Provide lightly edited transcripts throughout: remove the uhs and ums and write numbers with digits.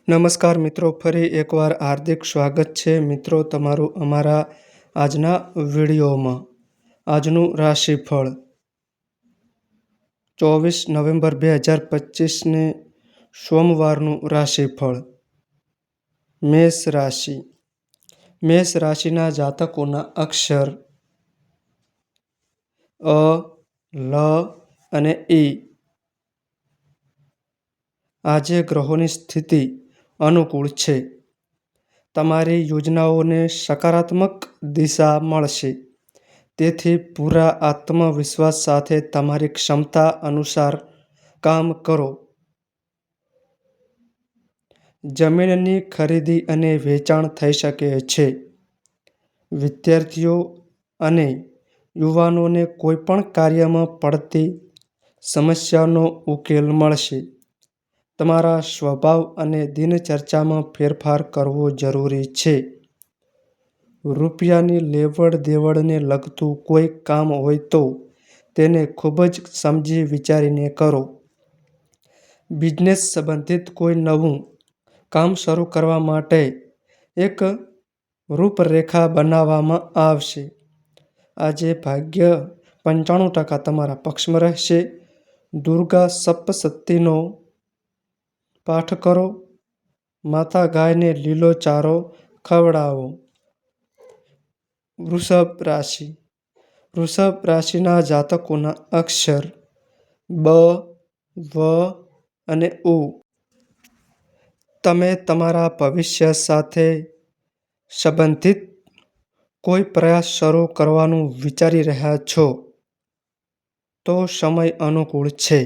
નમસ્કાર મિત્રો, ફરી એકવાર હાર્દિક સ્વાગત છે મિત્રો તમારું અમારા આજના વિડીયોમાં. આજનું રાશિફળ 24 નવેમ્બર 2025ને સોમવારનું રાશિફળ. મેષ રાશિ. મેષ રાશિના જાતકોના અક્ષર અ, લ અને ઈ. આજે ગ્રહોની સ્થિતિ અનુકૂળ છે. તમારી યોજનાઓને સકારાત્મક દિશા મળશે. તેથી પૂરા આત્મવિશ્વાસ સાથે તમારી ક્ષમતા અનુસાર કામ કરો. જમીનની ખરીદી અને વેચાણ થઈ શકે છે. વિદ્યાર્થીઓ અને યુવાનોને કોઈપણ કાર્યમાં પડતી સમસ્યાનો ઉકેલ મળશે. તમારા સ્વભાવ અને દિનચર્યામાં ફેરફાર કરવો જરૂરી છે. રૂપિયાની લેવડ દેવડને લગતું કોઈ કામ હોય તો તેને ખૂબ જ સમજી વિચારીને કરો. બિઝનેસ સંબંધિત કોઈ નવું કામ શરૂ કરવા માટે એક રૂપરેખા બનાવવામાં આવશે. આજે ભાગ્ય 95% તમારા પક્ષમાં રહેશે. દુર્ગા સપ્તશતીનો પાઠ કરો. માતા ગાયને લીલો ચારો ખવડાવો. વૃષભ રાશિ. વૃષભ રાશિના જાતકોના અક્ષર બ, વ અને ઉ. તમે તમારા ભવિષ્ય સાથે સંબંધિત કોઈ પ્રયાસ શરૂ કરવાનું વિચારી રહ્યા છો તો સમય અનુકૂળ છે.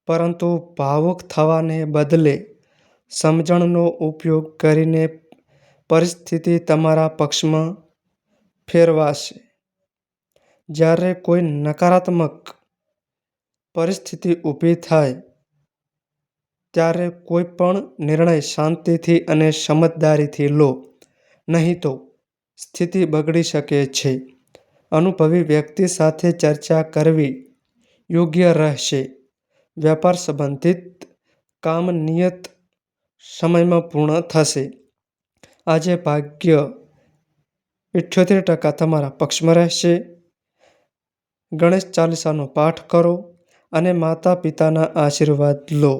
પરંતુ ભાવુક થવાને બદલે સમજણનો ઉપયોગ કરીને પરિસ્થિતિ તમારા પક્ષમાં ફેરવાશે. જ્યારે કોઈ નકારાત્મક પરિસ્થિતિ ઊભી થાય ત્યારે કોઈ પણ નિર્ણય શાંતિથી અને સમજદારીથી લો, નહીં તો સ્થિતિ બગડી શકે છે. અનુભવી વ્યક્તિ સાથે ચર્ચા કરવી યોગ્ય રહેશે. વેપાર સંબંધિત કામ નિયત સમયમાં પૂર્ણ થશે. આજે ભાગ્ય 78% તમારા પક્ષમાં રહેશે. ગણેશ ચાલીસાનો પાઠ કરો અને માતા પિતાના આશીર્વાદ લો.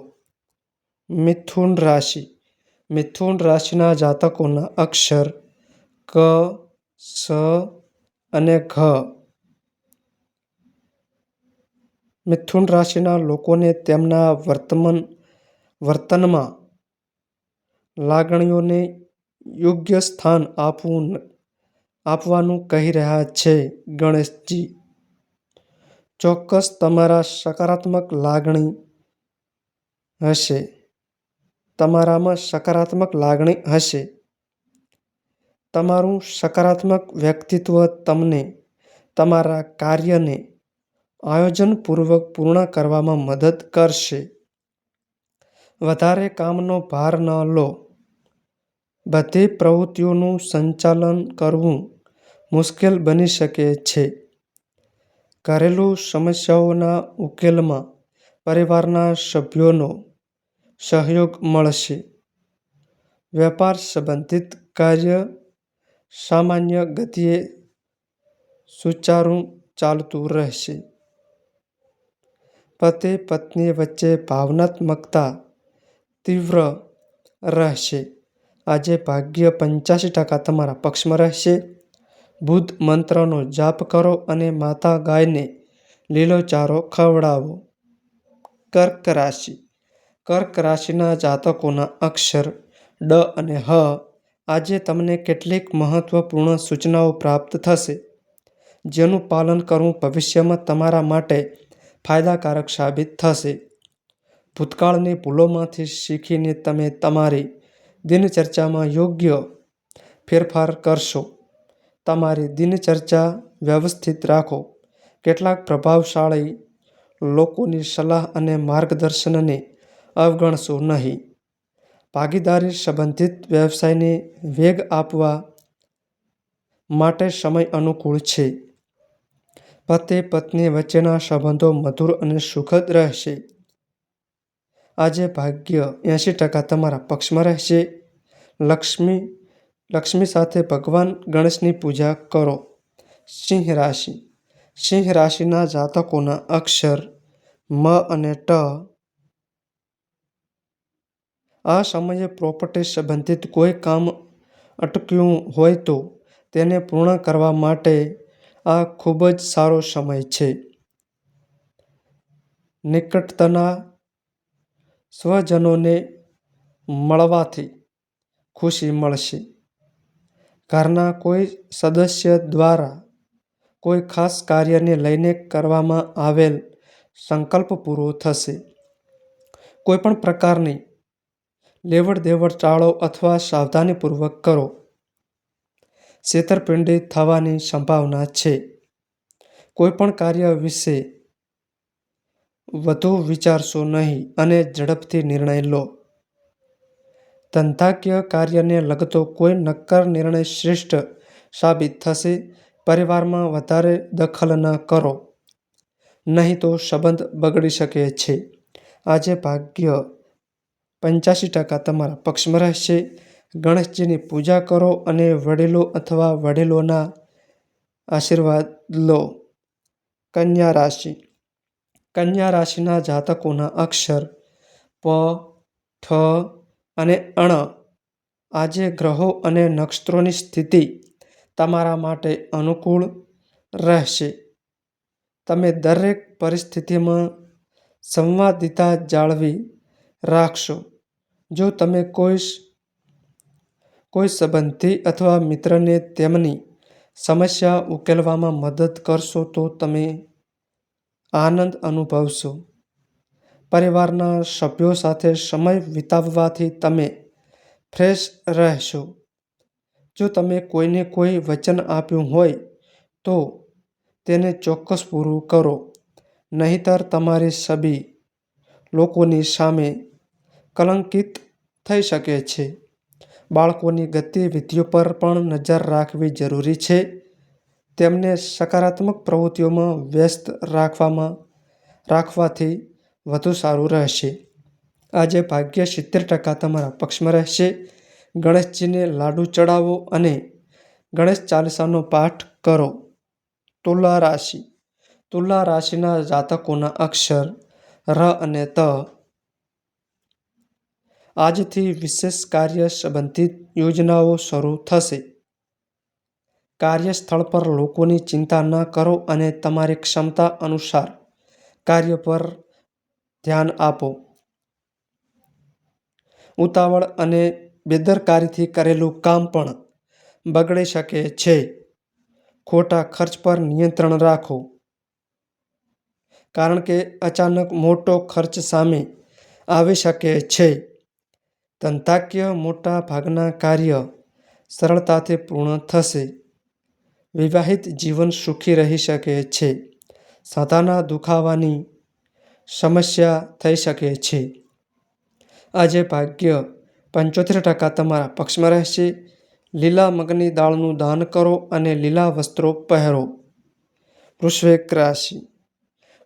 મિથુન રાશિ. મિથુન રાશિના જાતકોના અક્ષર ક, સ અને ઘ. મિથુન રાશિના લોકોને તેમના વર્તનમાં લાગણીઓને યોગ્ય સ્થાન આપવાનું કહી રહ્યા છે ગણેશજી. ચોક્કસ તમારા સકારાત્મક લાગણી હશે. તમારામાં સકારાત્મક લાગણી હશે. તમારું સકારાત્મક વ્યક્તિત્વ તમને તમારા કાર્યને આયોજનપૂર્વક પૂર્ણ કરવામાં મદદ કરશે. વધારે કામનો ભાર ન લો. બધી પ્રવૃત્તિઓનું સંચાલન કરવું મુશ્કેલ બની શકે છે. ઘરેલું સમસ્યાઓના ઉકેલમાં પરિવારના સભ્યોનો સહયોગ મળશે. વેપાર સંબંધિત કાર્ય સામાન્ય ગતિએ સુચારું ચાલતું રહેશે. પતિ પત્ની વચ્ચે ભાવનાત્મકતા તીવ્ર રહેશે. આજે ભાગ્ય 85% તમારા પક્ષમાં રહેશે. બુદ્ધ મંત્રનો જાપ કરો અને માતા ગાયને લીલો ચારો ખવડાવો. કર્ક રાશિ. કર્ક રાશિના જાતકોના અક્ષર ડ અને હ. આજે તમને કેટલીક મહત્વપૂર્ણ સૂચનાઓ પ્રાપ્ત થશે, જેનું પાલન કરવું ભવિષ્યમાં તમારા માટે ફાયદાકારક સાબિત થશે. ભૂતકાળની ભૂલોમાંથી શીખીને તમે તમારી દિનચર્યામાં યોગ્ય ફેરફાર કરશો. તમારી દિનચર્યા વ્યવસ્થિત રાખો. કેટલાક પ્રભાવશાળી લોકોની સલાહ અને માર્ગદર્શનને અવગણશો નહીં. ભાગીદારી સંબંધિત વ્યવસાયને વેગ આપવા માટે સમય અનુકૂળ છે. પતિ પત્ની વચ્ચેના સંબંધો મધુર અને સુખદ રહેશે. આજે ભાગ્ય 80% તમારા પક્ષમાં રહેશે. લક્ષ્મી સાથે ભગવાન ગણેશની પૂજા કરો. સિંહ રાશિ. સિંહ રાશિના જાતકોના અક્ષર મ અને ટ. આ સમયે પ્રોપર્ટી સંબંધિત કોઈ કામ અટક્યું હોય તો તેને પૂર્ણ કરવા માટે આ ખૂબ જ સારો સમય છે. નિકટના સ્વજનોને મળવાથી ખુશી મળશે. ઘરના કોઈ સદસ્ય દ્વારા કોઈ ખાસ કાર્યને લઈને કરવામાં આવેલ સંકલ્પ પૂરો થશે. કોઈપણ પ્રકારની લેવડ દેવડ ટાળો અથવા સાવધાનીપૂર્વક કરો. છેતરપિંડી થવાની સંભાવના છે. કોઈપણ કાર્ય વિશે વધુ વિચારશો નહીં અને ઝડપથી નિર્ણય લો. ધંધાકીય કાર્યને લગતો કોઈ નક્કર નિર્ણય શ્રેષ્ઠ સાબિત થશે. પરિવારમાં વધારે દખલ ન કરો, નહીં તો સંબંધ બગડી શકે છે. આજે ભાગ્ય 85% તમારા પક્ષમાં રહેશે. ગણેશજીની પૂજા કરો અને વડીલો અથવા વડીલોના આશીર્વાદ લો. કન્યા રાશિ. કન્યા રાશિના જાતકોના અક્ષર પ, ઠ અને અણ. આજે ગ્રહો અને નક્ષત્રોની સ્થિતિ તમારા માટે અનુકૂળ રહેશે. તમે દરેક પરિસ્થિતિમાં સંવાદિતા જાળવી રાખશો. જો તમે કોઈ સંબંધી અથવા મિત્રને તેમની સમસ્યા ઉકેલવામાં મદદ કરશો તો તમે આનંદ અનુભવશો. પરિવારના સભ્યો સાથે સમય વિતાવવાથી તમે ફ્રેશ રહેશો. જો તમે કોઈને કોઈ વચન આપ્યું હોય તો તેને ચોક્કસ પૂરું કરો, નહીંતર તમારી છબી લોકોની સામે કલંકિત થઈ શકે છે. બાળકોની ગતિવિધિઓ પર પણ નજર રાખવી જરૂરી છે. તેમને સકારાત્મક પ્રવૃત્તિઓમાં વ્યસ્ત રાખવાથી વધુ સારું રહેશે. આજે ભાગ્ય 70% તમારા પક્ષમાં રહેશે. ગણેશજીને લાડુ ચડાવો અને ગણેશ ચાલીસાનો પાઠ કરો. તુલા રાશિ. તુલા રાશિના જાતકોના અક્ષર ર અને ત. આજથી વિશેષ કાર્ય સંબંધિત યોજનાઓ શરૂ થશે. કાર્યસ્થળ પર લોકોની ચિંતા ન કરો અને તમારી ક્ષમતા અનુસાર કાર્ય પર ધ્યાન આપો. ઉતાવળ અને બેદરકારીથી કરેલું કામ પણ બગડી શકે છે. ખોટા ખર્ચ પર નિયંત્રણ રાખો, કારણ કે અચાનક મોટો ખર્ચ સામે આવી શકે છે. ધંધાકીય મોટા ભાગના કાર્ય સરળતાથી પૂર્ણ થશે. વિવાહિત જીવન સુખી રહી શકે છે. સાંધાના દુખાવાની સમસ્યા થઈ શકે છે. આજે ભાગ્ય 75% તમારા પક્ષમાં રહેશે. લીલા મગની દાળનું દાન કરો અને લીલા વસ્ત્રો પહેરો. વૃશ્ચિક રાશિ.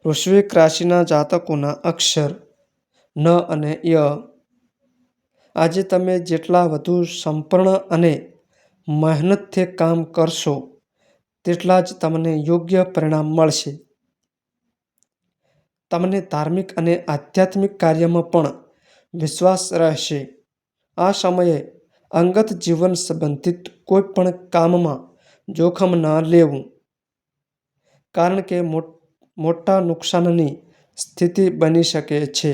વૃશ્ચિક રાશિના જાતકોના અક્ષર ન અને ય. આજે તમે જેટલા વધુ સમર્પણ અને મહેનતથી કામ કરશો તેટલા જ તમને યોગ્ય પરિણામ મળશે. તમને ધાર્મિક અને આધ્યાત્મિક કાર્યમાં પણ વિશ્વાસ રહેશે. આ સમયે અંગત જીવન સંબંધિત કોઈ પણ કામમાં જોખમ ન લેવું, કારણ કે મોટા નુકસાનની સ્થિતિ બની શકે છે.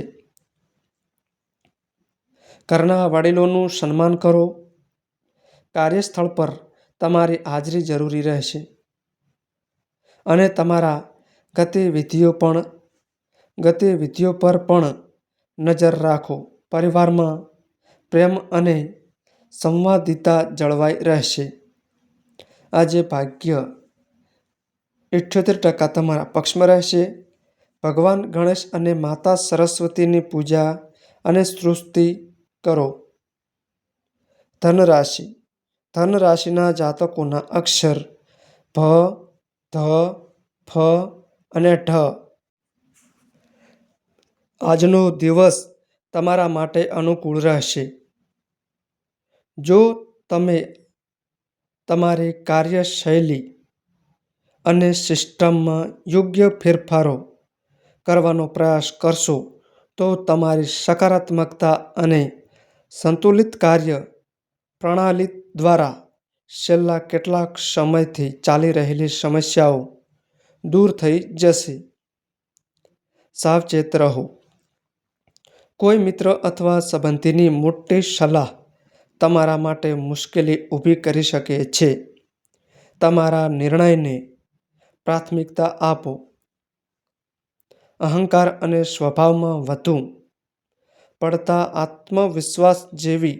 ઘરના વડીલોનું સન્માન કરો. કાર્યસ્થળ પર તમારી હાજરી જરૂરી રહેશે અને તમારા ગતિવિધિઓ પર પણ નજર રાખો. પરિવારમાં પ્રેમ અને સંવાદિતા જળવાઈ રહેશે. આજે ભાગ્ય 78% તમારા પક્ષમાં રહેશે. ભગવાન ગણેશ અને માતા સરસ્વતીની પૂજા અને સ્તુતિ કરો. ધન રાશિ. ધન રાશિના જાતકોના અક્ષર ભ, ધ, ફ અને ઢ. આજનો દિવસ તમારા માટે અનુકૂળ રહેશે. જો તમે તમારી કાર્યશૈલી અને સિસ્ટમમાં યોગ્ય ફેરફારો કરવાનો પ્રયાસ કરશો તો તમારી સકારાત્મકતા અને સંતુલિત કાર્ય પ્રણાલી દ્વારા છેલ્લા કેટલાક સમયથી ચાલી રહેલી સમસ્યાઓ દૂર થઈ જશે. સાવચેત રહો. કોઈ મિત્ર અથવા સંબંધીની મોટી સલાહ તમારા માટે મુશ્કેલી ઊભી કરી શકે છે. તમારા નિર્ણયને પ્રાથમિકતા આપો. અહંકાર અને સ્વભાવમાં વધુ પડતા આત્મવિશ્વાસ જેવી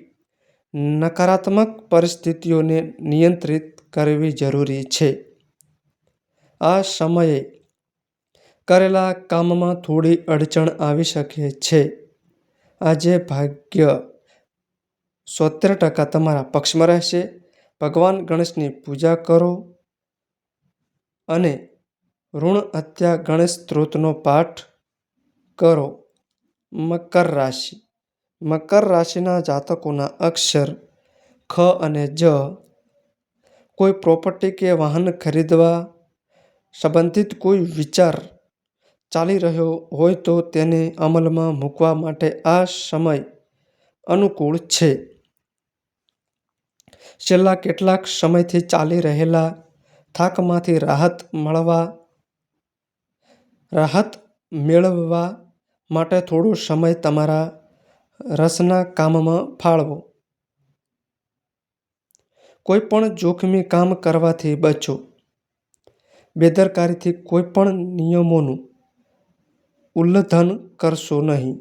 નકારાત્મક પરિસ્થિતિઓને નિયંત્રિત કરવી જરૂરી છે. આ સમયે કરેલા કામમાં થોડી અડચણ આવી શકે છે. આજે ભાગ્ય 70% તમારા પક્ષમાં રહેશે. ભગવાન ગણેશની પૂજા કરો અને ઋણ હત્યા ગણેશ સ્ત્રોતનો પાઠ કરો. મકર રાશિ. મકર રાશિના જાતકોના અક્ષર ખ અને જ. કોઈ પ્રોપર્ટી કે વાહન ખરીદવા સંબંધિત કોઈ વિચાર ચાલી રહ્યો હોય તો તેને અમલમાં મૂકવા માટે આ સમય અનુકૂળ છે. છેલ્લા કેટલાક સમયથી ચાલી રહેલા થાકમાંથી રાહત મેળવવા માટે થોડો સમય તમારા રસના કામમાં ફાળવો. કોઈ પણ જોખમી કામ કરવાથી બચો. બેદરકારીથી કોઈ પણ નિયમોનું ઉલ્લંઘન કરશો નહીં.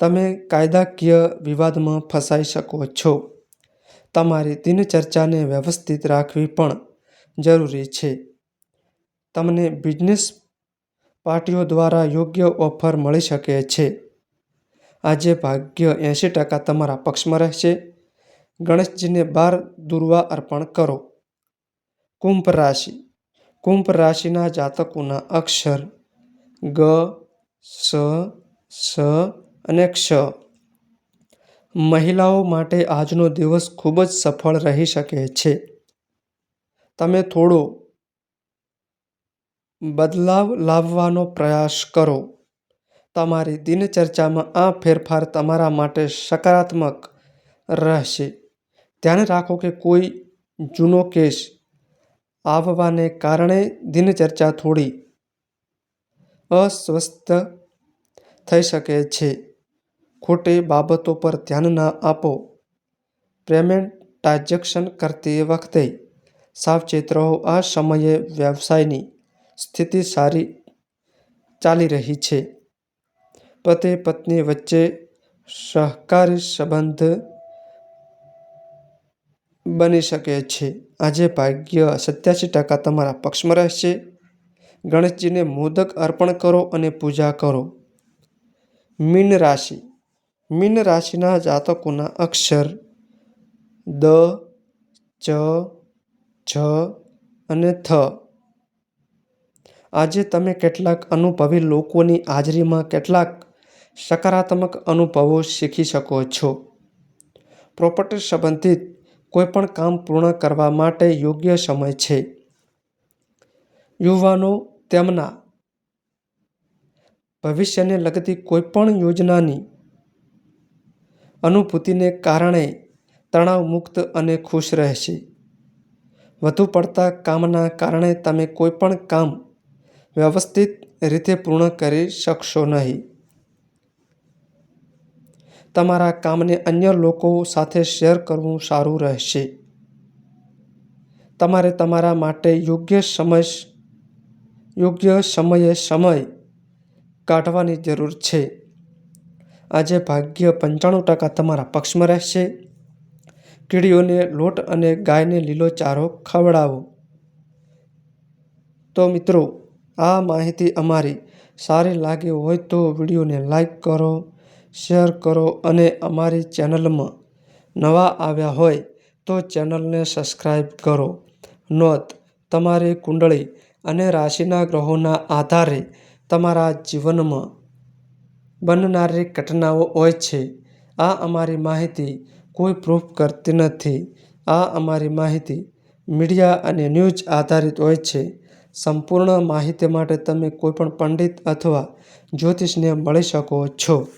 તમે કાયદાકીય વિવાદમાં ફસાઈ શકો છો. તમારી દિનચર્યાને વ્યવસ્થિત રાખવી પણ જરૂરી છે. તમને બિઝનેસ પાર્ટીઓ દ્વારા યોગ્ય ઓફર મળી શકે છે. આજે ભાગ્ય 80% તમારા પક્ષમાં રહેશે. ગણેશજીને 12 દુર્વા અર્પણ કરો. કુંભ રાશિ. કુંભ રાશિના જાતકોના અક્ષર ગ, સ, સ અને ક્ષ. મહિલાઓ માટે આજનો દિવસ ખૂબ જ સફળ રહી શકે છે. તમે થોડો બદલાવ લાવવાનો પ્રયાસ કરો. તમારી દિનચર્યામાં આ ફેરફાર તમારા માટે સકારાત્મક રહેશે. ધ્યાન રાખો કે કોઈ જૂનો કેસ આવવાને કારણે દિનચર્યા થોડી અસ્વસ્થ થઈ શકે છે. ખોટી બાબતો પર ધ્યાન ન આપો. પેમેન્ટ ટ્રાન્ઝેક્શન કરતી વખતે સાવચેત રહો. આ સમયે વ્યવસાયની સ્થિતિ સારી ચાલી રહી છે. પતિ પત્ની વચ્ચે સહકારી સંબંધ બની શકે છે. આજે ભાગ્ય 87% તમારા પક્ષમાં રહેશે. ગણેશજીને મોદક અર્પણ કરો અને પૂજા કરો. મીન રાશિ. મીન રાશિના જાતકોના અક્ષર દ, ચ, છ અને થ. આજે તમે કેટલાક અનુભવી લોકોની હાજરીમાં કેટલાક સકારાત્મક અનુભવો શીખી શકો છો. પ્રોપર્ટી સંબંધિત કોઈપણ કામ પૂર્ણ કરવા માટે યોગ્ય સમય છે. યુવાનો તેમના ભવિષ્યને લગતી કોઈપણ યોજનાની અનુભૂતિને કારણે તણાવમુક્ત અને ખુશ રહેશે. વધુ પડતા કામના કારણે તમે કોઈપણ કામ વ્યવસ્થિત રીતે પૂર્ણ કરી શકશો નહીં. તમારા કામને અન્ય લોકો સાથે શેર કરવું સારું રહેશે. તમારે તમારા માટે યોગ્ય સમયે સમય કાઢવાની જરૂર છે. આજે ભાગ્ય 95% તમારા પક્ષમાં રહેશે. કીડીઓને લોટ અને ગાયને લીલો ચારો ખવડાવો. તો મિત્રો, આ માહિતી અમારી સારી લાગી હોય તો વિડીયોને લાઈક કરો, શેર કરો અને અમારી ચેનલમાં નવા આવ્યા હોય તો ચેનલને સબસ્ક્રાઈબ કરો. નોંધ: તમારી કુંડળી અને રાશિના ગ્રહોના આધારે તમારા જીવનમાં બનનારી ઘટનાઓ હોય છે. આ અમારી માહિતી કોઈ પ્રૂફ કરતી નથી. આ અમારી માહિતી મીડિયા અને ન્યૂઝ આધારિત હોય છે. સંપૂર્ણ માહિતી માટે તમે કોઈપણ પંડિત અથવા જ્યોતિષીને મળી શકો છો.